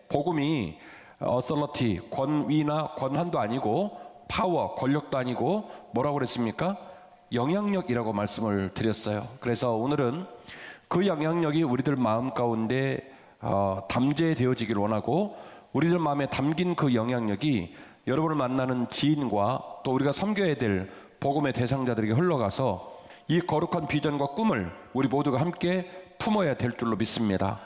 복음이 어설러티, 권위나 권한도 아니고 파워, 권력도 아니고 뭐라고 그랬습니까? 영향력이라고 말씀을 드렸어요. 그래서 오늘은 그 영향력이 우리들 마음 가운데 담재되어지기를 원하고, 우리들 마음에 담긴 그 영향력이 여러분을 만나는 지인과 또 우리가 섬겨야 될 복음의 대상자들에게 흘러가서 이 거룩한 비전과 꿈을 우리 모두가 함께 품어야 될 줄로 믿습니다.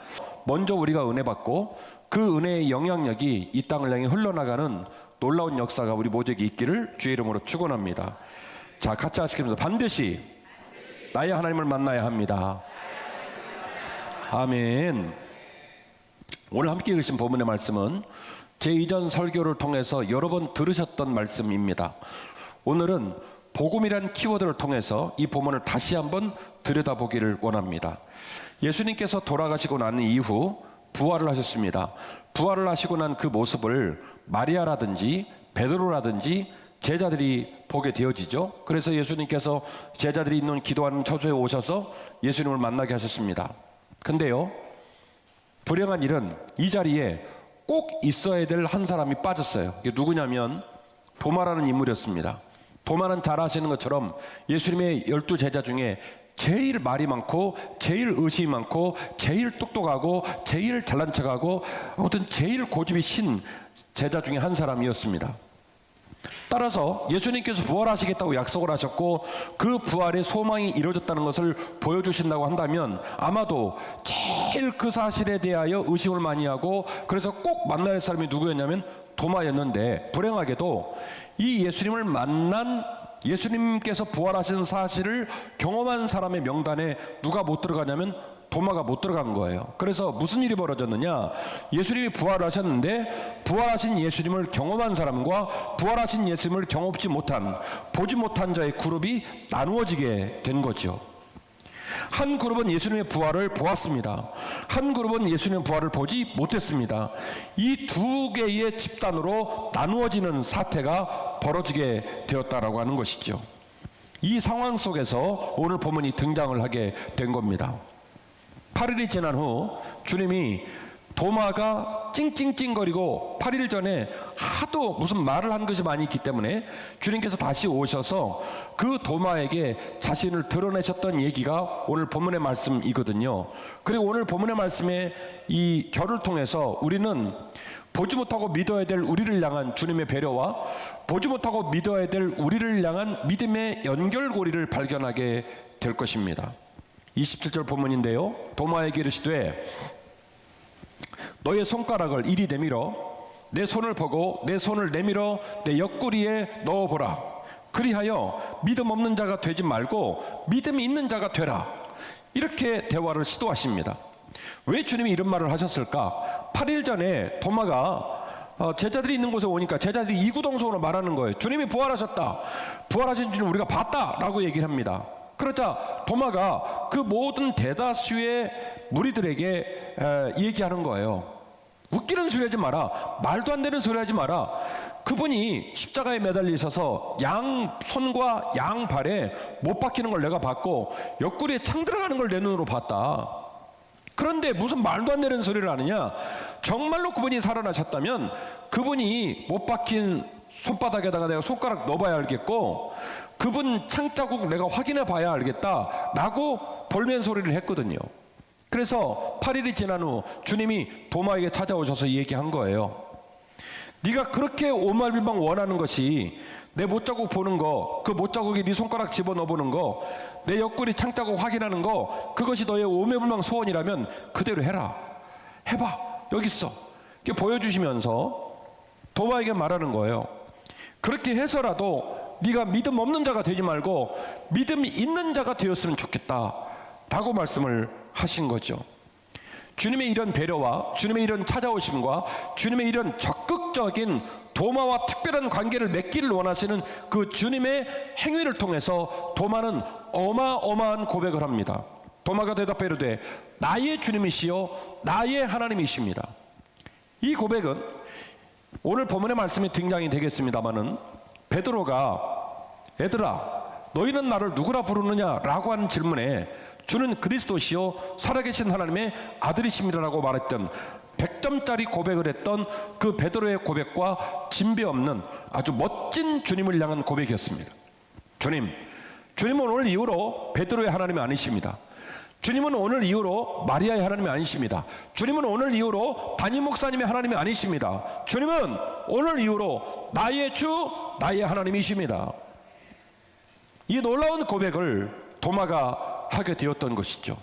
먼저 우리가 은혜 받고 그 은혜의 영향력이 이 땅을 향해 흘러나가는 놀라운 역사가 우리 모두에게 있기를 주의 이름으로 축원합니다. 자, 같이 하시면서 반드시 나의 하나님을 만나야 합니다. 아멘. 오늘 함께 읽으신 본문의 말씀은 제 이전 설교를 통해서 여러 번 들으셨던 말씀입니다. 오늘은 복음이란 키워드를 통해서 이 본문을 다시 한번 들여다보기를 원합니다. 예수님께서 돌아가시고 난 이후 부활을 하셨습니다. 부활을 하시고 난 그 모습을 마리아라든지 베드로라든지 제자들이 보게 되어지죠. 그래서 예수님께서 제자들이 있는 기도하는 처소에 오셔서 예수님을 만나게 하셨습니다. 근데요, 불행한 일은 이 자리에 꼭 있어야 될 한 사람이 빠졌어요. 이게 누구냐면 도마라는 인물이었습니다. 도마는 잘 아시는 것처럼 예수님의 12 제자 중에 제일 말이 많고 제일 의심이 많고 제일 똑똑하고 제일 잘난 척하고 아무튼 제일 고집이 신 제자 중에 한 사람이었습니다. 따라서 예수님께서 부활하시겠다고 약속을 하셨고 그 부활의 소망이 이루어졌다는 것을 보여주신다고 한다면 아마도 제일 그 사실에 대하여 의심을 많이 하고 그래서 꼭 만나야 할 사람이 누구였냐면 도마였는데, 불행하게도 이 예수님을 만난 예수님께서 부활하신 사실을 경험한 사람의 명단에 누가 못 들어가냐면 도마가 못 들어간 거예요. 그래서 무슨 일이 벌어졌느냐, 예수님이 부활하셨는데 부활하신 예수님을 경험한 사람과 부활하신 예수님을 경험치 못한, 보지 못한 자의 그룹이 나누어지게 된 거죠. 한 그룹은 예수님의 부활을 보았습니다. 한 그룹은 예수님의 부활을 보지 못했습니다. 이 두 개의 집단으로 나누어지는 사태가 벌어지게 되었다라고 하는 것이죠. 이 상황 속에서 오늘 본문이 등장을 하게 된 겁니다. 8일이 지난 후 주님이 도마가 찡찡찡거리고 8일 전에 하도 무슨 말을 한 것이 많이 있기 때문에 주님께서 다시 오셔서 그 도마에게 자신을 드러내셨던 얘기가 오늘 본문의 말씀이거든요. 그리고 오늘 본문의 말씀의 이 결을 통해서 우리는 보지 못하고 믿어야 될 우리를 향한 주님의 배려와 보지 못하고 믿어야 될 우리를 향한 믿음의 연결고리를 발견하게 될 것입니다. 27절 본문인데요, 도마에게 이르시되 너의 손가락을 이리 내밀어 내 손을 보고 내 손을 내밀어 내 옆구리에 넣어보라. 그리하여 믿음 없는 자가 되지 말고 믿음이 있는 자가 되라. 이렇게 대화를 시도하십니다. 왜 주님이 이런 말을 하셨을까? 8일 전에 도마가 제자들이 있는 곳에 오니까 제자들이 이구동성으로 말하는 거예요. 주님이 부활하셨다, 부활하신 줄 우리가 봤다 라고 얘기를 합니다. 그러자 도마가 그 모든 대다수의 무리들에게 얘기하는 거예요. 웃기는 소리 하지 마라, 말도 안 되는 소리 하지 마라. 그분이 십자가에 매달려 있어서 양 손과 양 발에 못 박히는 걸 내가 봤고 옆구리에 창 들어가는 걸 내 눈으로 봤다. 그런데 무슨 말도 안 되는 소리를 하느냐? 정말로 그분이 살아나셨다면 그분이 못 박힌 손바닥에다가 내가 손가락 넣어봐야 알겠고 그분 창자국 내가 확인해 봐야 알겠다 라고 볼멘 소리를 했거든요. 그래서 8일이 지난 후 주님이 도마에게 찾아오셔서 얘기한 거예요. 네가 그렇게 오말비방 원하는 것이 내 못자국 보는 거, 그 못자국에 네 손가락 집어넣어 보는 거, 내 옆구리 창자국 확인하는 거, 그것이 너의 오매불망 소원이라면 그대로 해라. 해봐. 여기 있어. 이렇게 보여주시면서 도마에게 말하는 거예요. 그렇게 해서라도 네가 믿음 없는 자가 되지 말고 믿음이 있는 자가 되었으면 좋겠다 라고 말씀을 하신 거죠. 주님의 이런 배려와 주님의 이런 찾아오심과 주님의 이런 적극적인 도마와 특별한 관계를 맺기를 원하시는 그 주님의 행위를 통해서 도마는 어마어마한 고백을 합니다. 도마가 대답해 이르되 나의 주님이시요 나의 하나님이십니다. 이 고백은 오늘 본문의 말씀이 등장이 되겠습니다마는 베드로가 얘들아 너희는 나를 누구라 부르느냐 라고 하는 질문에 주는 그리스도시요 살아계신 하나님의 아들이십니다라고 말했던 100점짜리 고백을 했던 그 베드로의 고백과 진배 없는 아주 멋진 주님을 향한 고백이었습니다. 주님은 오늘 이후로 베드로의 하나님이 아니십니다. 주님은 오늘 이후로 마리아의 하나님이 아니십니다. 주님은 오늘 이후로 담임 목사님의 하나님이 아니십니다. 주님은 오늘 이후로 나의 주, 나의 하나님이십니다. 이 놀라운 고백을 도마가 하게 되었던 것이죠.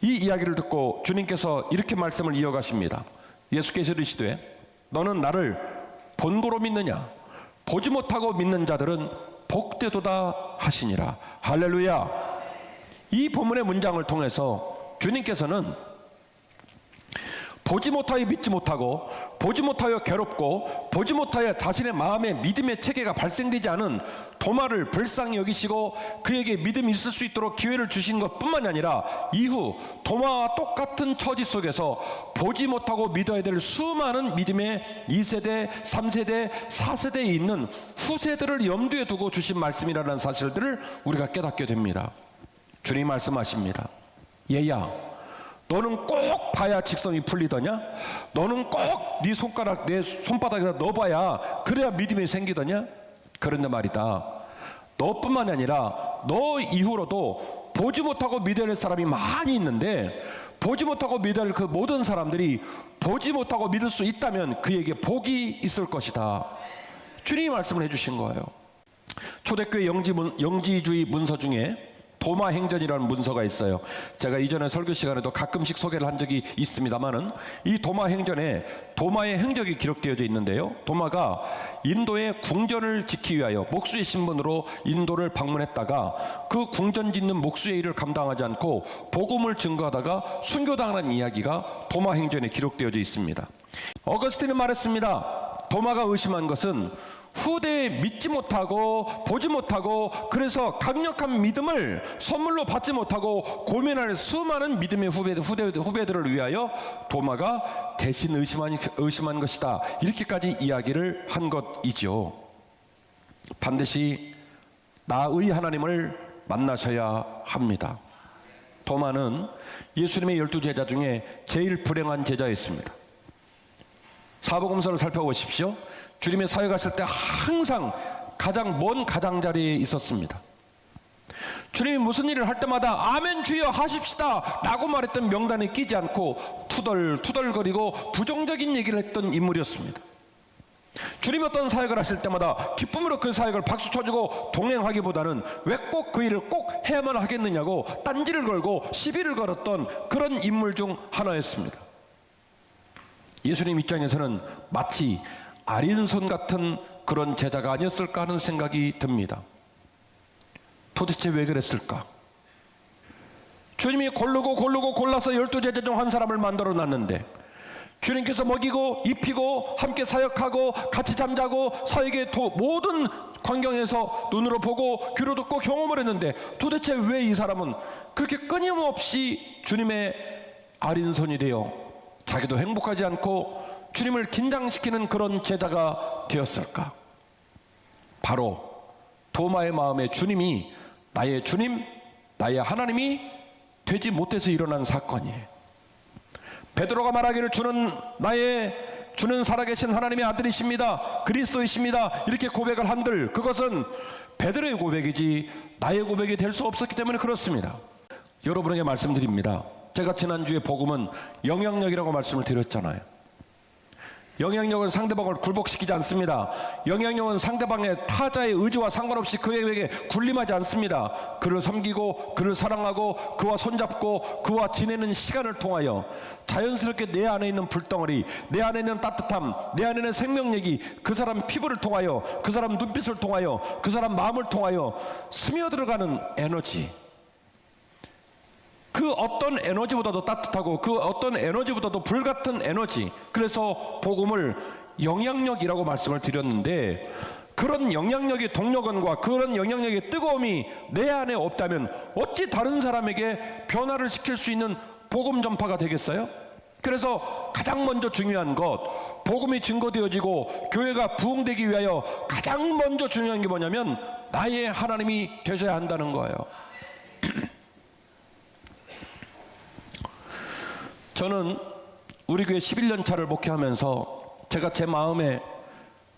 이 이야기를 듣고 주님께서 이렇게 말씀을 이어가십니다. 예수께서 이르시되 너는 나를 본고로 믿느냐? 보지 못하고 믿는 자들은 복되도다 하시니라. 할렐루야. 이 본문의 문장을 통해서 주님께서는 보지 못하여 믿지 못하고, 보지 못하여 괴롭고, 보지 못하여 자신의 마음에 믿음의 체계가 발생되지 않은 도마를 불쌍히 여기시고 그에게 믿음이 있을 수 있도록 기회를 주신 것뿐만이 아니라 이후 도마와 똑같은 처지 속에서 보지 못하고 믿어야 될 수많은 믿음의 2세대, 3세대, 4세대에 있는 후세들을 염두에 두고 주신 말씀이라는 사실들을 우리가 깨닫게 됩니다. 주님 말씀하십니다. 얘야, 너는 꼭 봐야 직성이 풀리더냐? 너는 꼭 네 손가락 내 손바닥에다 넣어봐야 그래야 믿음이 생기더냐? 그런데 말이다, 너뿐만 아니라 너 이후로도 보지 못하고 믿어야 할 사람이 많이 있는데, 보지 못하고 믿어야 할 그 모든 사람들이 보지 못하고 믿을 수 있다면 그에게 복이 있을 것이다. 주님이 말씀을 해주신 거예요. 초대교회 영지주의 문서 중에 도마 행전이라는 문서가 있어요. 제가 이전에 설교 시간에도 가끔씩 소개를 한 적이 있습니다만은 이 도마 행전에 도마의 행적이 기록되어져 있는데요. 도마가 인도의 궁전을 지키기 위하여 목수의 신분으로 인도를 방문했다가 그 궁전 짓는 목수의 일을 감당하지 않고 복음을 증거하다가 순교당하는 이야기가 도마 행전에 기록되어져 있습니다. 어거스틴은 말했습니다. 도마가 의심한 것은 후대에 믿지 못하고 보지 못하고 그래서 강력한 믿음을 선물로 받지 못하고 고민할 수많은 믿음의 후배들을 위하여 도마가 대신 의심한 것이다. 이렇게까지 이야기를 한 것이죠. 반드시 나의 하나님을 만나셔야 합니다. 도마는 예수님의 12제자 중에 제일 불행한 제자였습니다. 사복음서를 살펴보십시오. 주님의 사역하실 때 항상 가장 먼 가장자리에 있었습니다. 주님이 무슨 일을 할 때마다 아멘 주여 하십시다 라고 말했던 명단에 끼지 않고 투덜거리고 부정적인 얘기를 했던 인물이었습니다. 주님이 어떤 사역을 하실 때마다 기쁨으로 그 사역을 박수 쳐주고 동행하기보다는 왜 꼭 그 일을 꼭 해야만 하겠느냐고 딴지를 걸고 시비를 걸었던 그런 인물 중 하나였습니다. 예수님 입장에서는 마치 아린손 같은 그런 제자가 아니었을까 하는 생각이 듭니다. 도대체 왜 그랬을까? 주님이 골라서 12제자 중 한 사람을 만들어 놨는데 주님께서 먹이고 입히고 함께 사역하고 같이 잠자고 사역의 모든 광경에서 눈으로 보고 귀로 듣고 경험을 했는데 도대체 왜 이 사람은 그렇게 끊임없이 주님의 아린손이 되어 자기도 행복하지 않고 주님을 긴장시키는 그런 제자가 되었을까? 바로 도마의 마음에 주님이 나의 주님, 나의 하나님이 되지 못해서 일어난 사건이에요. 베드로가 말하기를 주는 살아계신 하나님의 아들이십니다. 그리스도이십니다. 이렇게 고백을 한들 그것은 베드로의 고백이지 나의 고백이 될 수 없었기 때문에 그렇습니다. 여러분에게 말씀드립니다. 제가 지난주에 복음은 영향력이라고 말씀을 드렸잖아요. 영향력은 상대방을 굴복시키지 않습니다. 영향력은 상대방의 타자의 의지와 상관없이 그에게 군림하지 않습니다. 그를 섬기고 그를 사랑하고 그와 손잡고 그와 지내는 시간을 통하여 자연스럽게 내 안에 있는 불덩어리, 내 안에 있는 따뜻함, 내 안에 있는 생명력이 그 사람 피부를 통하여, 그 사람 눈빛을 통하여, 그 사람 마음을 통하여 스며들어가는 에너지, 그 어떤 에너지보다도 따뜻하고 그 어떤 에너지보다도 불같은 에너지, 그래서 복음을 영향력이라고 말씀을 드렸는데 그런 영향력의 동력원과 그런 영향력의 뜨거움이 내 안에 없다면 어찌 다른 사람에게 변화를 시킬 수 있는 복음 전파가 되겠어요? 그래서 가장 먼저 중요한 것, 복음이 증거되어지고 교회가 부흥되기 위하여 가장 먼저 중요한 게 뭐냐면 나의 하나님이 되셔야 한다는 거예요. 저는 우리 교회 11년 차를 목회하면서 제가 제 마음에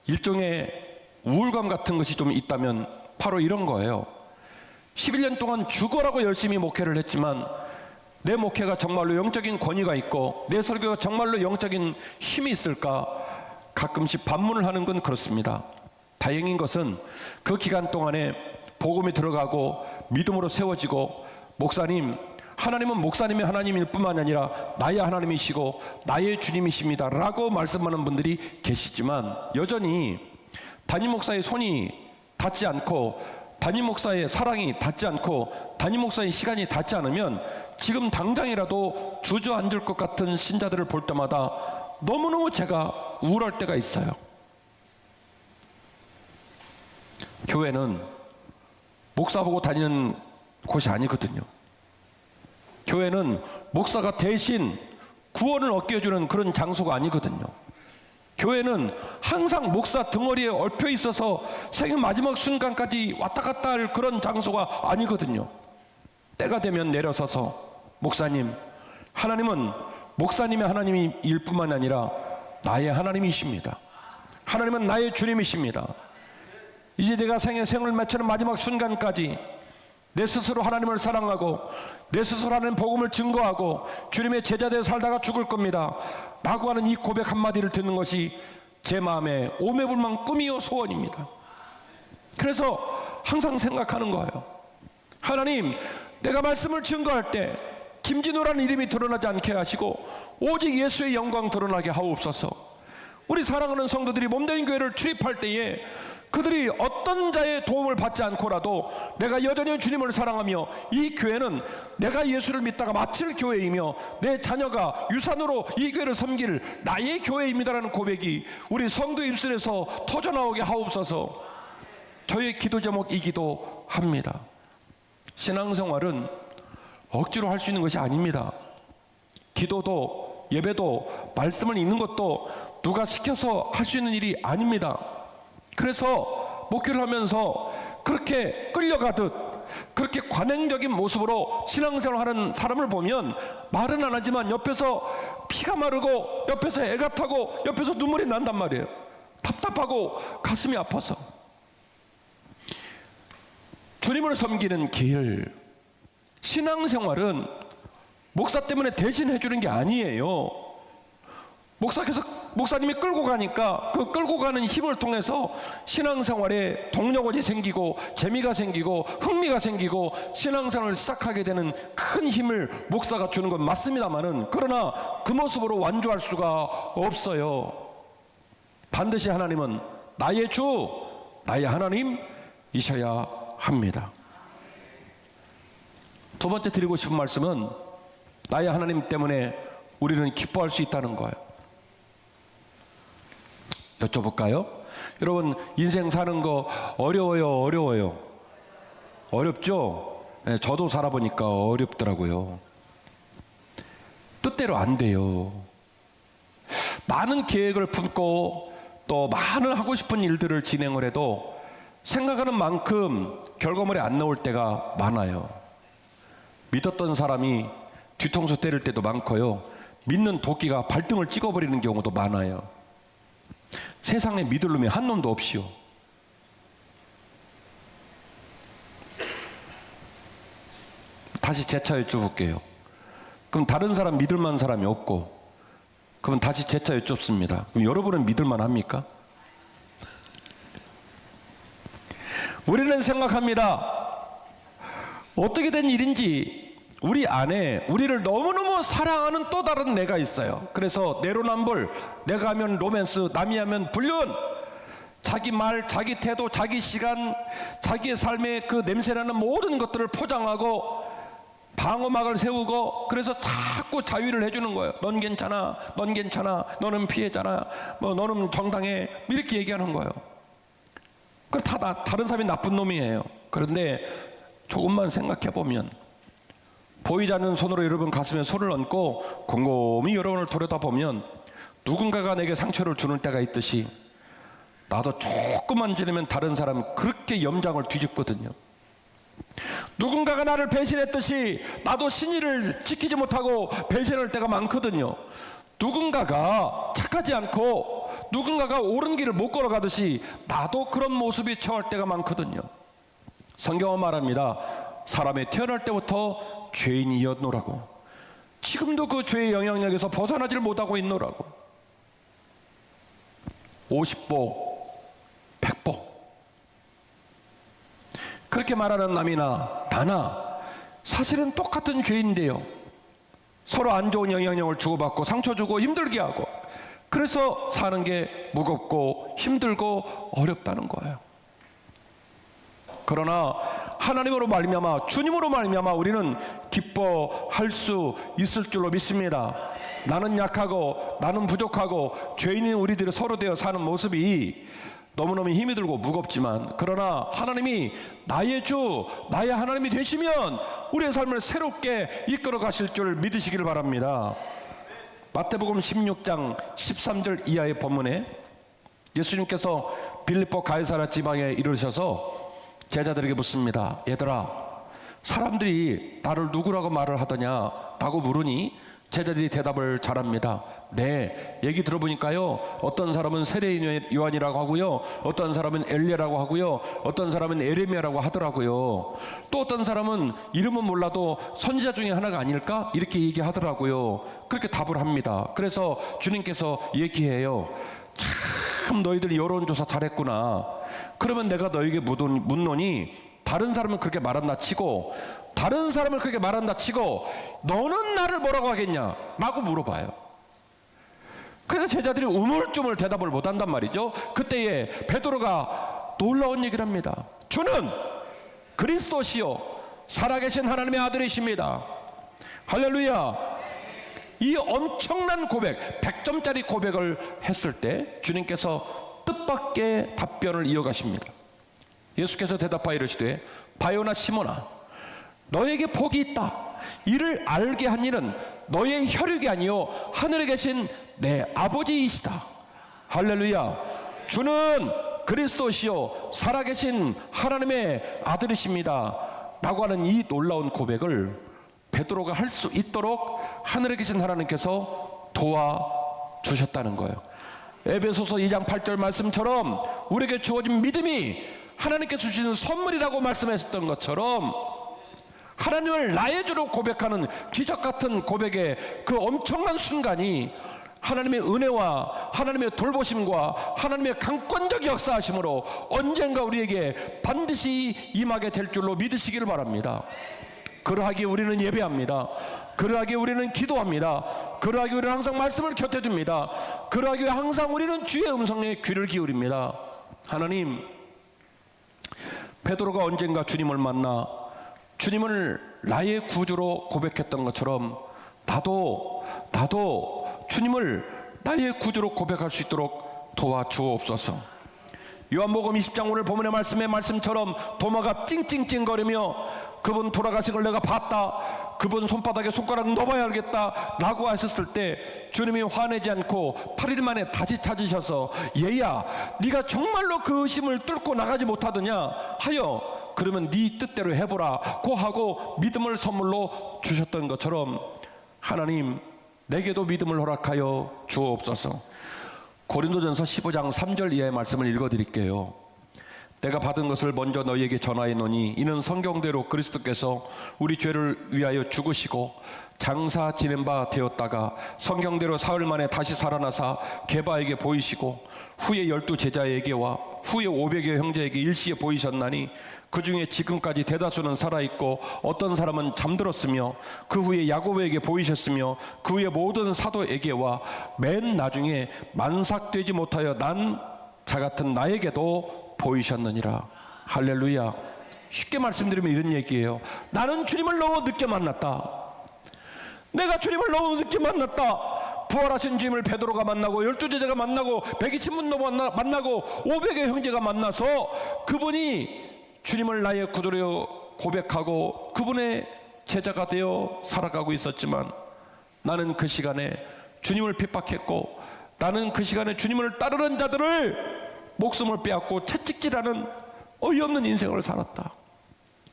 일종의 우울감 같은 것이 좀 있다면 바로 이런 거예요. 11년 동안 죽어라고 열심히 목회를 했지만 내 목회가 정말로 영적인 권위가 있고 내 설교가 정말로 영적인 힘이 있을까 가끔씩 반문을 하는 건 그렇습니다. 다행인 것은 그 기간 동안에 복음이 들어가고 믿음으로 세워지고 목사님, 하나님은 목사님의 하나님일 뿐만 아니라 나의 하나님이시고 나의 주님이십니다 라고 말씀하는 분들이 계시지만 여전히 담임 목사의 손이 닿지 않고 담임 목사의 사랑이 닿지 않고 담임 목사의 시간이 닿지 않으면 지금 당장이라도 주저앉을 것 같은 신자들을 볼 때마다 너무너무 제가 우울할 때가 있어요. 교회는 목사 보고 다니는 곳이 아니거든요. 교회는 목사가 대신 구원을 얻게 해주는 그런 장소가 아니거든요. 교회는 항상 목사 등허리에 얽혀 있어서 생의 마지막 순간까지 왔다 갔다 할 그런 장소가 아니거든요. 때가 되면 내려서서 목사님, 하나님은 목사님의 하나님일 뿐만 아니라 나의 하나님이십니다. 하나님은 나의 주님이십니다. 이제 내가 생을 마치는 마지막 순간까지 내 스스로 하나님을 사랑하고 내 스스로 하나님 복음을 증거하고 주님의 제자되어 살다가 죽을 겁니다 라고 하는 이 고백 한마디를 듣는 것이 제 마음의 오매불망 꿈이요 소원입니다. 그래서 항상 생각하는 거예요. 하나님, 내가 말씀을 증거할 때 김진호라는 이름이 드러나지 않게 하시고 오직 예수의 영광 드러나게 하옵소서. 우리 사랑하는 성도들이 몸된 교회를 출입할 때에 그들이 어떤 자의 도움을 받지 않고라도 내가 여전히 주님을 사랑하며 이 교회는 내가 예수를 믿다가 마칠 교회이며 내 자녀가 유산으로 이 교회를 섬길 나의 교회입니다라는 고백이 우리 성도 입술에서 터져나오게 하옵소서. 저의 기도 제목이기도 합니다. 신앙생활은 억지로 할 수 있는 것이 아닙니다. 기도도 예배도 말씀을 읽는 것도 누가 시켜서 할 수 있는 일이 아닙니다. 그래서 목회를 하면서 그렇게 끌려가듯 그렇게 관행적인 모습으로 신앙생활하는 사람을 보면 말은 안 하지만 옆에서 피가 마르고 옆에서 애가 타고 옆에서 눈물이 난단 말이에요. 답답하고 가슴이 아파서. 주님을 섬기는 길, 신앙생활은 목사 때문에 대신 해주는 게 아니에요. 목사님이 끌고 가니까 그 끌고 가는 힘을 통해서 신앙생활에 동력이 생기고 재미가 생기고 흥미가 생기고 신앙생활을 시작하게 되는 큰 힘을 목사가 주는 건 맞습니다만은 그러나 그 모습으로 완주할 수가 없어요. 반드시 하나님은 나의 주, 나의 하나님이셔야 합니다. 두 번째 드리고 싶은 말씀은 나의 하나님 때문에 우리는 기뻐할 수 있다는 거예요. 여쭤볼까요? 여러분, 인생 사는 거 어려워요? 어렵죠? 네, 저도 살아보니까 어렵더라고요. 뜻대로 안 돼요. 많은 계획을 품고 또 많은 하고 싶은 일들을 진행을 해도 생각하는 만큼 결과물이 안 나올 때가 많아요. 믿었던 사람이 뒤통수 때릴 때도 많고요. 믿는 도끼가 발등을 찍어버리는 경우도 많아요. 세상에 믿을 놈이 한 놈도 없이요. 다시 재차 여쭤볼게요. 그럼 다른 사람 믿을 만한 사람이 없고, 그럼 다시 재차 여쭙습니다. 그럼 여러분은 믿을 만합니까? 우리는 생각합니다. 어떻게 된 일인지 우리 안에 우리를 너무너무 사랑하는 또 다른 내가 있어요. 그래서 내로남불, 내가 하면 로맨스, 남이 하면 불륜, 자기 말, 자기 태도, 자기 시간, 자기의 삶의 그 냄새나는 모든 것들을 포장하고 방어막을 세우고, 그래서 자꾸 자위를 해주는 거예요. 넌 괜찮아, 넌 괜찮아, 너는 피해자나, 뭐 너는 정당해, 이렇게 얘기하는 거예요. 그럼 다른 사람이 나쁜 놈이에요. 그런데 조금만 생각해 보면, 보이지 않는 손으로 여러분 가슴에 손을 얹고 곰곰이 여러분을 돌아다보면 누군가가 내게 상처를 주는 때가 있듯이 나도 조금만 지나면 다른 사람 그렇게 염장을 뒤집거든요. 누군가가 나를 배신했듯이 나도 신의를 지키지 못하고 배신할 때가 많거든요. 누군가가 착하지 않고 누군가가 옳은 길을 못 걸어가듯이 나도 그런 모습이 처할 때가 많거든요. 성경은 말합니다. 사람이 태어날 때부터 죄인이었노라고. 지금도 그 죄의 영향력에서 벗어나질 못하고 있노라고. 50보 100보 그렇게 말하는 남이나 나나 사실은 똑같은 죄인데요. 서로 안 좋은 영향력을 주고받고 상처 주고 힘들게 하고, 그래서 사는 게 무겁고 힘들고 어렵다는 거예요. 그러나 하나님으로 말미암아, 주님으로 말미암아 우리는 기뻐할 수 있을 줄로 믿습니다. 나는 약하고 나는 부족하고 죄인인 우리들이 서로 되어 사는 모습이 너무너무 힘이 들고 무겁지만, 그러나 하나님이 나의 주, 나의 하나님이 되시면 우리의 삶을 새롭게 이끌어 가실 줄 믿으시기를 바랍니다. 마태복음 16장 13절 이하의 본문에 예수님께서 빌립보 가이사랴 지방에 이르셔서 제자들에게 묻습니다. 얘들아, 사람들이 나를 누구라고 말을 하더냐 라고 물으니 제자들이 대답을 잘합니다. 네, 얘기 들어보니까요, 어떤 사람은 세례인 요한이라고 하고요, 어떤 사람은 엘리야라고 하고요, 어떤 사람은 에레미야라고 하더라고요. 또 어떤 사람은 이름은 몰라도 선지자 중에 하나가 아닐까 이렇게 얘기하더라고요. 그렇게 답을 합니다. 그래서 주님께서 얘기해요. 참 너희들 여론조사 잘했구나. 그러면 내가 너에게 묻노니, 다른 사람은 그렇게 말한다 치고, 다른 사람을 그렇게 말한다 치고 너는 나를 뭐라고 하겠냐 라고 물어봐요. 그래서 제자들이 우물쭈물 대답을 못한단 말이죠. 그때에 베드로가 놀라운 얘기를 합니다. 주는 그리스도시요 살아계신 하나님의 아들이십니다. 할렐루야. 이 엄청난 고백, 100점짜리 고백을 했을 때 주님께서 뜻밖의 답변을 이어가십니다. 예수께서 대답하여 이르시되, 바요나 시몬아, 너에게 복이 있다. 이를 알게 한 이는 너의 혈육이 아니요 하늘에 계신 내 아버지이시다. 할렐루야. 주는 그리스도시요 살아계신 하나님의 아들이십니다 라고 하는 이 놀라운 고백을 베드로가 할 수 있도록 하늘에 계신 하나님께서 도와주셨다는 거예요. 에베소서 2장 8절 말씀처럼 우리에게 주어진 믿음이 하나님께서 주시는 선물이라고 말씀하셨던 것처럼, 하나님을 나의 주로 고백하는 기적 같은 고백의 그 엄청난 순간이 하나님의 은혜와 하나님의 돌보심과 하나님의 강권적 역사하심으로 언젠가 우리에게 반드시 임하게 될 줄로 믿으시기를 바랍니다. 그러하기에 우리는 예배합니다. 그러하기에 우리는 기도합니다. 그러하기에 우리는 항상 말씀을 곁에 둡니다. 그러하기에 항상 우리는 주의 음성에 귀를 기울입니다. 하나님, 베드로가 언젠가 주님을 만나 주님을 나의 구주로 고백했던 것처럼 나도 주님을 나의 구주로 고백할 수 있도록 도와주옵소서. 요한복음 20장 오늘 본문의 말씀처럼 도마가 찡찡찡거리며 그분 돌아가신 걸 내가 봤다, 그분 손바닥에 손가락 넣어봐야 알겠다 라고 하셨을 때 주님이 화내지 않고 8일 만에 다시 찾으셔서, 얘야 네가 정말로 그 의심을 뚫고 나가지 못하더냐 하여 그러면 네 뜻대로 해보라 고 하고 믿음을 선물로 주셨던 것처럼, 하나님 내게도 믿음을 허락하여 주옵소서. 고린도전서 15장 3절 이하의 말씀을 읽어드릴게요. 내가 받은 것을 먼저 너희에게 전하였노니 이는 성경대로 그리스도께서 우리 죄를 위하여 죽으시고 장사 지낸 바 되었다가 성경대로 사흘 만에 다시 살아나사 게바에게 보이시고 후에 12 제자에게와 후에 500여 형제에게 일시에 보이셨나니 그 중에 지금까지 대다수는 살아있고 어떤 사람은 잠들었으며 그 후에 야고보에게 보이셨으며 그 후에 모든 사도에게와 맨 나중에 만삭되지 못하여 난 자 같은 나에게도 보이셨느니라. 할렐루야. 쉽게 말씀드리면 이런 얘기예요. 나는 주님을 너무 늦게 만났다. 내가 주님을 너무 늦게 만났다. 부활하신 주님을 베드로가 만나고 12제자가 만나고 120분 만나고 500의 형제가 만나서 그분이 주님을 나의 구주로 고백하고 그분의 제자가 되어 살아가고 있었지만, 나는 그 시간에 주님을 핍박했고, 나는 그 시간에 주님을 따르는 자들을 목숨을 빼앗고 채찍질하는 어이없는 인생을 살았다.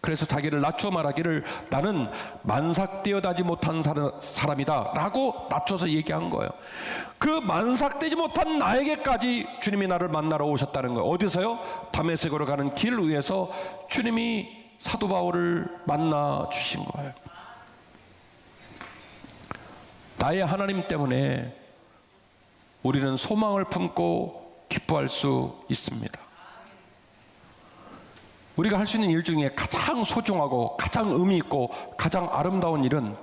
그래서 자기를 낮춰 말하기를 나는 만삭되어다지 못한 사람이다 라고 낮춰서 얘기한 거예요. 그 만삭되지 못한 나에게까지 주님이 나를 만나러 오셨다는 거예요. 어디서요? 다메섹으로 가는 길 위에서 주님이 사도 바울을 만나 주신 거예요. 나의 하나님 때문에 우리는 소망을 품고 기뻐할 수 있습니다. 우리가 할 수 있는 일 중에 가장 소중하고 가장 의미 있고 가장 아름다운 일은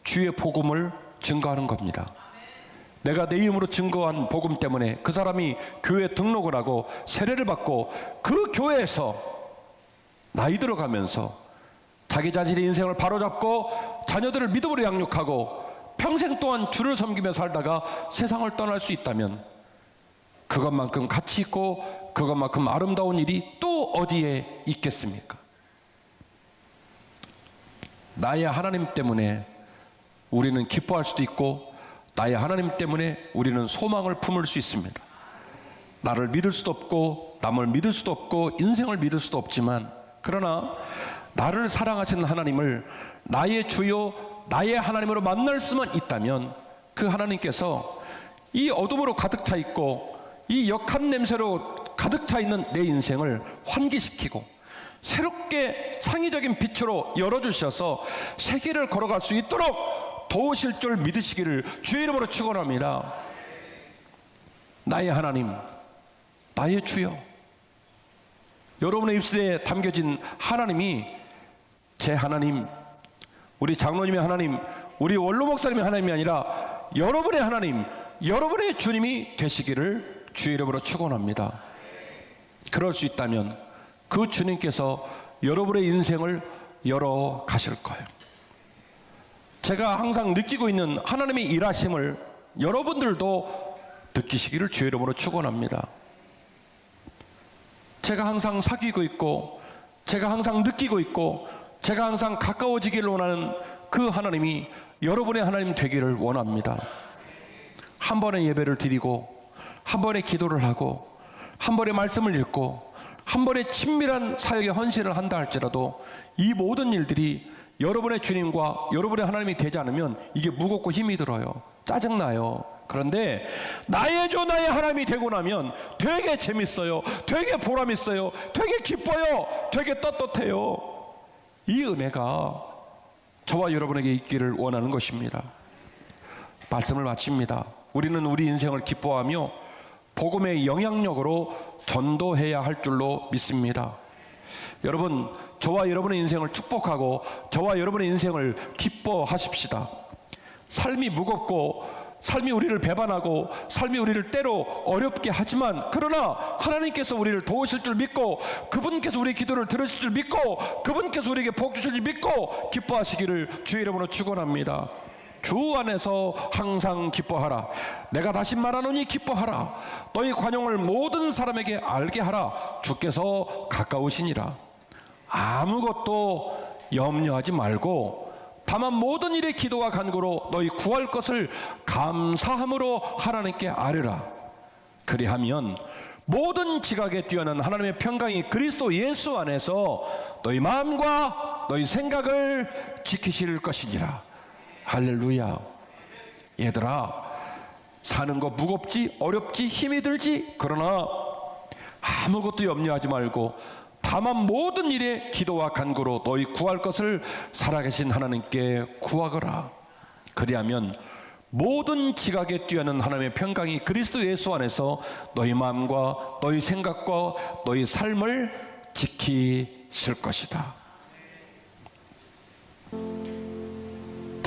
주의 복음을 증거하는 겁니다. 내가 내 힘으로 증거한 복음 때문에 그 사람이 교회에 등록을 하고 세례를 받고 그 교회에서 나이 들어가면서 자기 자신의 인생을 바로잡고 자녀들을 믿음으로 양육하고 평생 동안 주를 섬기며 살다가 세상을 떠날 수 있다면 그것만큼 가치 있고 그것만큼 아름다운 일이 또 어디에 있겠습니까? 나의 하나님 때문에 우리는 기뻐할 수도 있고 나의 하나님 때문에 우리는 소망을 품을 수 있습니다. 나를 믿을 수도 없고 남을 믿을 수도 없고 인생을 믿을 수도 없지만 그러나 나를 사랑하시는 하나님을 나의 주요 나의 하나님으로 만날 수만 있다면 그 하나님께서 이 어둠으로 가득 차 있고 이 역한 냄새로 가득 차 있는 내 인생을 환기시키고 새롭게 창의적인 빛으로 열어주셔서 세계를 걸어갈 수 있도록 도우실 줄 믿으시기를 주의 이름으로 축원합니다. 나의 하나님, 나의 주여, 여러분의 입술에 담겨진 하나님이 제 하나님, 우리 장로님의 하나님, 우리 원로 목사님의 하나님이 아니라 여러분의 하나님, 여러분의 주님이 되시기를 주의 이름으로 축원합니다. 그럴 수 있다면 그 주님께서 여러분의 인생을 열어 가실 거예요. 제가 항상 느끼고 있는 하나님의 일하심을 여러분들도 느끼시기를 주의 이름으로 축원합니다. 제가 항상 사귀고 있고 제가 항상 느끼고 있고 제가 항상 가까워지기를 원하는 그 하나님이 여러분의 하나님 되기를 원합니다. 한 번의 예배를 드리고 한 번의 기도를 하고 한 번의 말씀을 읽고 한 번의 친밀한 사역에 헌신을 한다 할지라도 이 모든 일들이 여러분의 주님과 여러분의 하나님이 되지 않으면 이게 무겁고 힘이 들어요. 짜증나요. 그런데 나의 주 나의 하나님이 되고 나면 되게 재밌어요. 되게 보람 있어요. 되게 기뻐요. 되게 떳떳해요. 이 은혜가 저와 여러분에게 있기를 원하는 것입니다. 말씀을 마칩니다. 우리는 우리 인생을 기뻐하며 복음의 영향력으로 전도해야 할 줄로 믿습니다. 여러분, 저와 여러분의 인생을 축복하고 저와 여러분의 인생을 기뻐하십시다. 삶이 무겁고 삶이 우리를 배반하고 삶이 우리를 때로 어렵게 하지만 그러나 하나님께서 우리를 도우실 줄 믿고 그분께서 우리의 기도를 들으실 줄 믿고 그분께서 우리에게 복 주실 줄 믿고 기뻐하시기를 주의 이름으로 축원합니다. 주 안에서 항상 기뻐하라. 내가 다시 말하노니 기뻐하라. 너희 관용을 모든 사람에게 알게 하라. 주께서 가까우시니라. 아무것도 염려하지 말고 다만 모든 일에 기도와 간구로 너희 구할 것을 감사함으로 하나님께 아뢰라. 그리하면 모든 지각에 뛰어난 하나님의 평강이 그리스도 예수 안에서 너희 마음과 너희 생각을 지키실 것이니라. 할렐루야. 얘들아, 사는 거 무겁지 어렵지 힘이 들지 그러나 아무것도 염려하지 말고 다만 모든 일에 기도와 간구로 너희 구할 것을 살아계신 하나님께 구하거라. 그리하면 모든 지각에 뛰어난 하나님의 평강이 그리스도 예수 안에서 너희 마음과 너희 생각과 너희 삶을 지키실 것이다.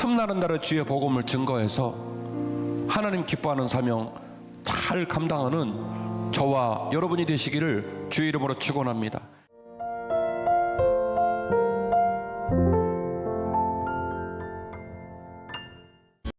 틈나는 날에 주의 복음을 증거해서 하나님 기뻐하는 사명 잘 감당하는 저와 여러분이 되시기를 주의 이름으로 축원합니다.